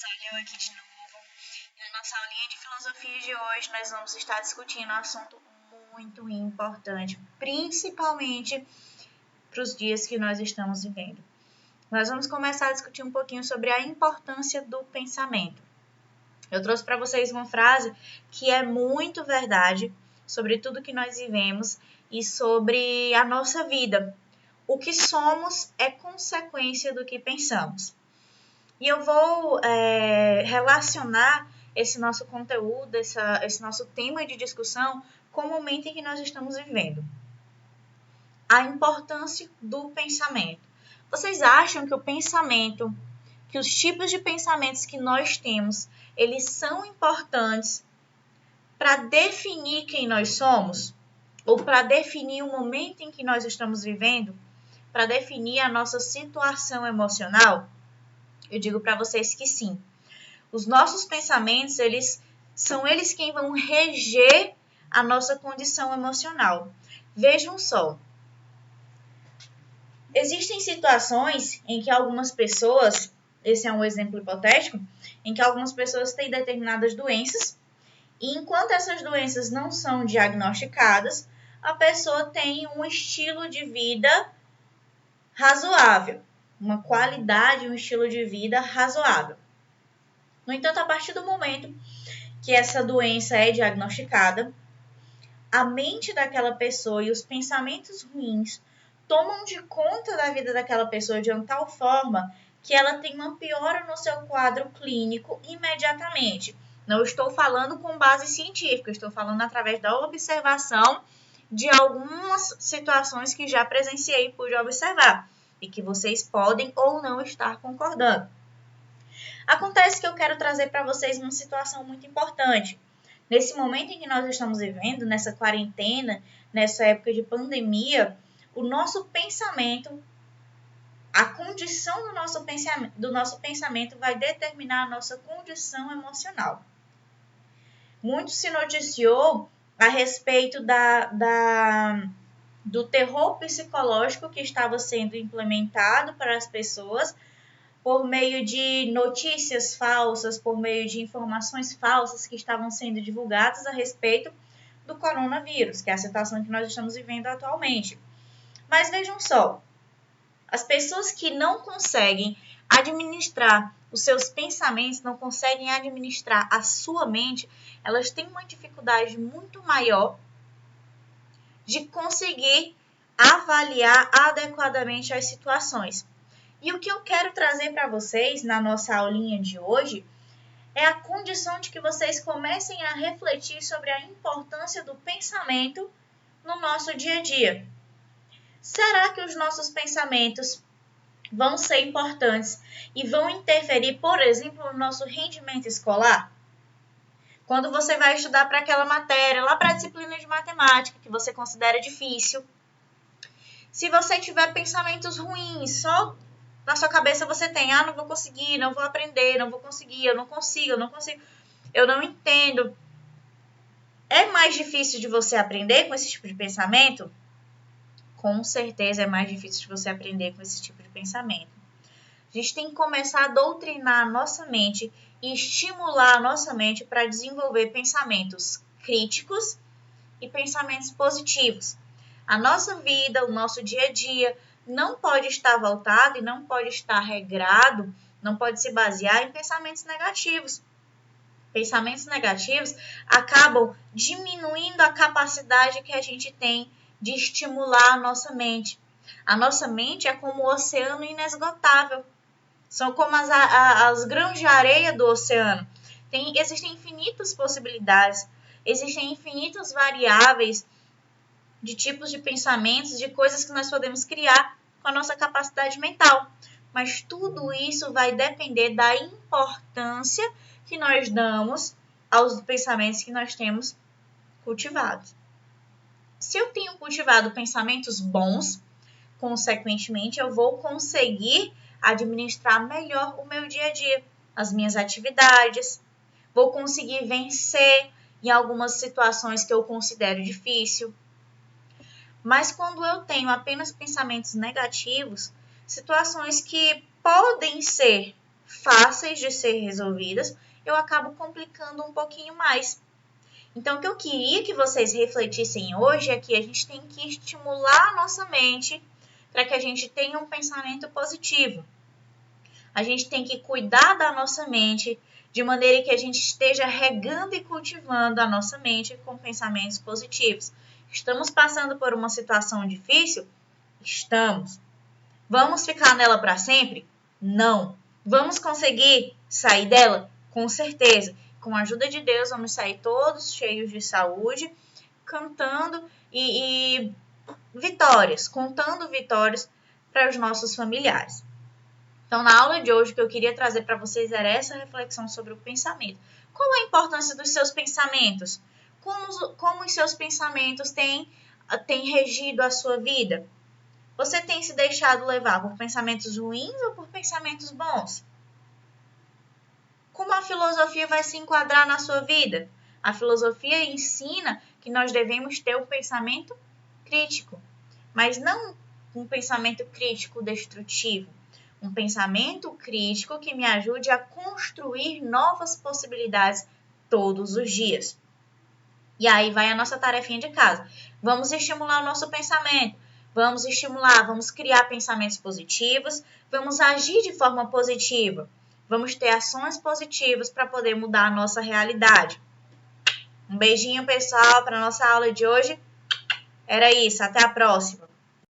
Olha eu aqui de novo. Na nossa aulinha de filosofia de hoje, nós vamos estar discutindo um assunto muito importante, principalmente para os dias que nós estamos vivendo. Nós vamos começar a discutir um pouquinho sobre a importância do pensamento. Eu trouxe para vocês uma frase que é muito verdade sobre tudo que nós vivemos e sobre a nossa vida. O que somos é consequência do que pensamos. E eu vou relacionar esse nosso conteúdo, esse nosso tema de discussão com o momento em que nós estamos vivendo. A importância do pensamento. Vocês acham que o pensamento, que os tipos de pensamentos que nós temos, eles são importantes para definir quem nós somos? Ou para definir o momento em que nós estamos vivendo? Para definir a nossa situação emocional? Eu digo para vocês que sim. Os nossos pensamentos, são eles quem vão reger a nossa condição emocional. Vejam só. Existem situações em que algumas pessoas, esse é um exemplo hipotético, em que algumas pessoas têm determinadas doenças e enquanto essas doenças não são diagnosticadas, a pessoa tem um estilo de vida razoável, uma qualidade, um estilo de vida razoável. No entanto, a partir do momento que essa doença é diagnosticada, a mente daquela pessoa e os pensamentos ruins tomam de conta da vida daquela pessoa de uma tal forma que ela tem uma piora no seu quadro clínico imediatamente. Não estou falando com base científica, estou falando através da observação de algumas situações que já presenciei e pude observar e que vocês podem ou não estar concordando. Acontece que eu quero trazer para vocês uma situação muito importante. Nesse momento em que nós estamos vivendo, nessa quarentena, nessa época de pandemia, o nosso pensamento, a condição do nosso pensamento vai determinar a nossa condição emocional. Muito se noticiou a respeito do terror psicológico que estava sendo implementado para as pessoas por meio de notícias falsas, por meio de informações falsas que estavam sendo divulgadas a respeito do coronavírus, que é a situação que nós estamos vivendo atualmente. Mas vejam só, as pessoas que não conseguem administrar os seus pensamentos, não conseguem administrar a sua mente, elas têm uma dificuldade muito maior de conseguir avaliar adequadamente as situações. E o que eu quero trazer para vocês na nossa aulinha de hoje é a condição de que vocês comecem a refletir sobre a importância do pensamento no nosso dia a dia. Será que os nossos pensamentos vão ser importantes e vão interferir, por exemplo, no nosso rendimento escolar? Quando você vai estudar para aquela matéria, lá para a disciplina de matemática, que você considera difícil, se você tiver pensamentos ruins, só na sua cabeça você tem, não vou conseguir, não vou aprender, não vou conseguir, eu não consigo, eu não entendo. É mais difícil de você aprender com esse tipo de pensamento? Com certeza é mais difícil de você aprender com esse tipo de pensamento. A gente tem que começar a doutrinar a nossa mente e estimular a nossa mente para desenvolver pensamentos críticos e pensamentos positivos. A nossa vida, o nosso dia a dia, não pode estar voltado e não pode estar regrado, não pode se basear em pensamentos negativos. Pensamentos negativos acabam diminuindo a capacidade que a gente tem de estimular a nossa mente. A nossa mente é como o oceano inesgotável. São como as grãos de areia do oceano. Existem infinitas possibilidades, existem infinitas variáveis de tipos de pensamentos, de coisas que nós podemos criar com a nossa capacidade mental. Mas tudo isso vai depender da importância que nós damos aos pensamentos que nós temos cultivados. Se eu tenho cultivado pensamentos bons, consequentemente, eu vou conseguir administrar melhor o meu dia a dia, as minhas atividades, vou conseguir vencer em algumas situações que eu considero difícil. Mas quando eu tenho apenas pensamentos negativos, situações que podem ser fáceis de ser resolvidas, eu acabo complicando um pouquinho mais. Então, o que eu queria que vocês refletissem hoje é que a gente tem que estimular a nossa mente para que a gente tenha um pensamento positivo. A gente tem que cuidar da nossa mente de maneira que a gente esteja regando e cultivando a nossa mente com pensamentos positivos. Estamos passando por uma situação difícil? Estamos. Vamos ficar nela para sempre? Não. Vamos conseguir sair dela? Com certeza. Com a ajuda de Deus, vamos sair todos cheios de saúde, cantando e vitórias, contando vitórias para os nossos familiares. Então, na aula de hoje, o que eu queria trazer para vocês era essa reflexão sobre o pensamento. Qual a importância dos seus pensamentos? Como os seus pensamentos têm regido a sua vida? Você tem se deixado levar por pensamentos ruins ou por pensamentos bons? Como a filosofia vai se enquadrar na sua vida? A filosofia ensina que nós devemos ter um pensamento crítico, mas não um pensamento crítico destrutivo. Um pensamento crítico que me ajude a construir novas possibilidades todos os dias. E aí vai a nossa tarefinha de casa. Vamos estimular o nosso pensamento. Vamos estimular, vamos criar pensamentos positivos, vamos agir de forma positiva. Vamos ter ações positivas para poder mudar a nossa realidade. Um beijinho, pessoal, para a nossa aula de hoje. Era isso, até a próxima.